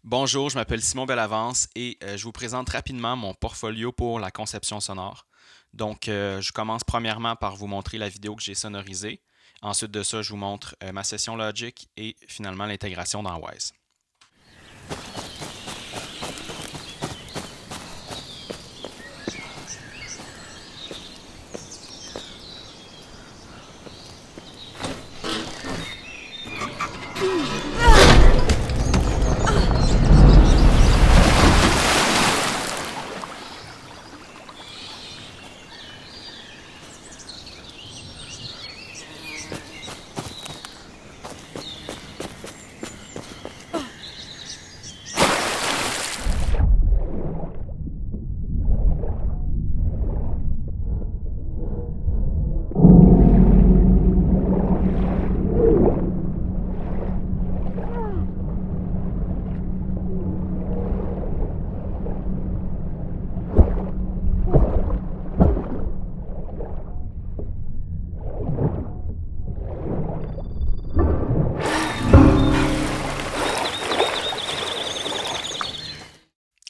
Bonjour, je m'appelle Simon Bellavance et je vous présente rapidement mon portfolio pour la conception sonore. Je commence premièrement par vous montrer la vidéo que j'ai sonorisée. Ensuite de ça, je vous montre ma session Logic et finalement l'intégration dans Wise.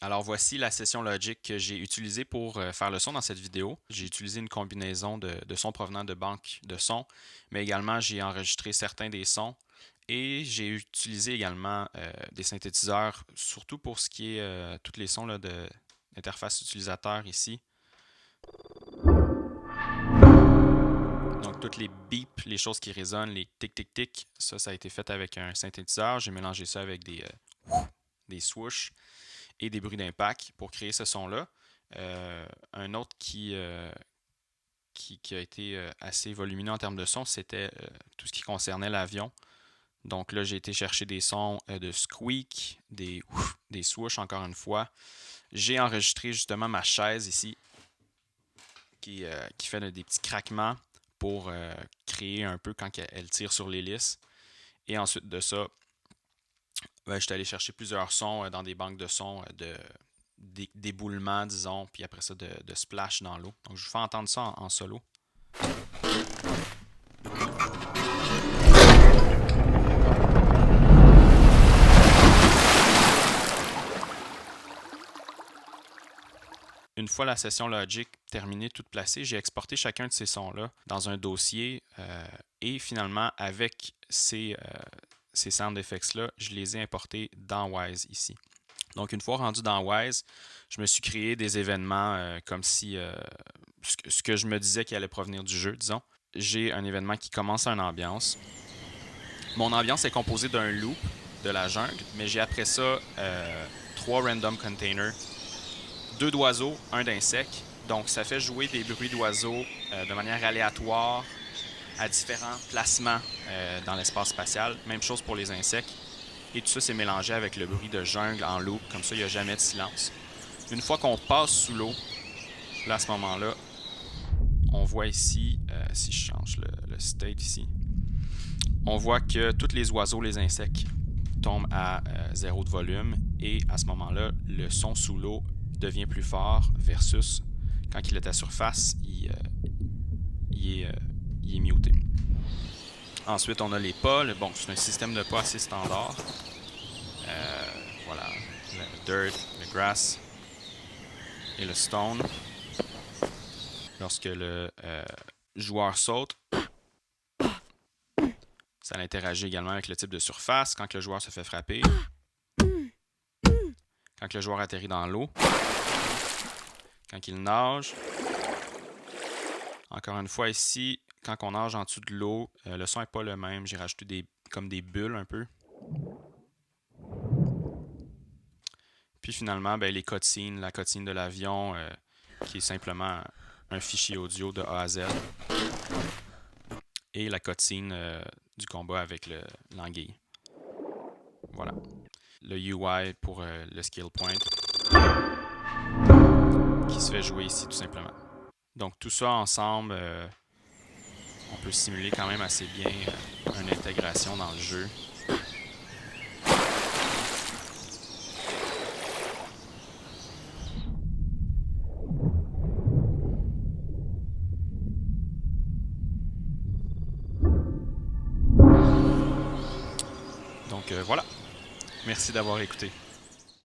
Alors voici la session Logic que j'ai utilisée pour faire le son dans cette vidéo. J'ai utilisé une combinaison de sons provenant de banques de sons, mais également j'ai enregistré certains des sons et j'ai utilisé également des synthétiseurs, surtout pour ce qui est tous les sons là, de l'interface utilisateur ici. Donc toutes les beeps, les choses qui résonnent, les tic-tic-tic, ça a été fait avec un synthétiseur. J'ai mélangé ça avec des swoosh et des bruits d'impact pour créer ce son-là. Un autre qui a été assez volumineux en termes de son, c'était tout ce qui concernait l'avion. Donc là, j'ai été chercher des sons de squeak, des swoosh encore une fois. J'ai enregistré justement ma chaise ici qui fait des petits craquements pour créer un peu quand elle tire sur l'hélice. Et ensuite de ça, je suis allé chercher plusieurs sons dans des banques de sons d'éboulement, disons, puis après ça de splash dans l'eau. Donc je vous fais entendre ça en solo. Une fois la session Logic terminée, toute placée, j'ai exporté chacun de ces sons-là dans un dossier et finalement, avec ces sound effects-là, je les ai importés dans Wise ici. Donc, une fois rendu dans Wise, je me suis créé des événements comme si ce que je me disais qui allait provenir du jeu, disons. J'ai un événement qui commence à une ambiance. Mon ambiance est composée d'un loop de la jungle, mais j'ai après ça 3 random containers, 2 d'oiseaux, 1 d'insectes. Donc, ça fait jouer des bruits d'oiseaux de manière aléatoire à différents placements dans l'espace spatial. Même chose pour les insectes. Et tout ça, c'est mélangé avec le bruit de jungle en loop. Comme ça, il n'y a jamais de silence. Une fois qu'on passe sous l'eau, là, à ce moment-là, on voit ici, si je change le state ici, on voit que tous les oiseaux, les insectes, tombent à 0 de volume. Et à ce moment-là, le son sous l'eau devient plus fort versus quand il est à surface, il est muté. Ensuite, on a les pas. Bon, c'est un système de pas assez standard. Voilà, le dirt, le grass et le stone. Lorsque le joueur saute, ça interagit également avec le type de surface. Quand le joueur se fait frapper, quand le joueur atterrit dans l'eau, quand il nage. Encore une fois ici, quand on nage en dessous de l'eau, le son n'est pas le même. J'ai rajouté comme des bulles un peu. Puis finalement, les cutscenes, la cutscene de l'avion, qui est simplement un fichier audio de A à Z. Et la cutscene du combat avec l'anguille. Voilà. Le UI pour le skill point qui se fait jouer ici tout simplement. Donc tout ça ensemble, on peut simuler quand même assez bien une intégration dans le jeu. Donc voilà. Merci d'avoir écouté.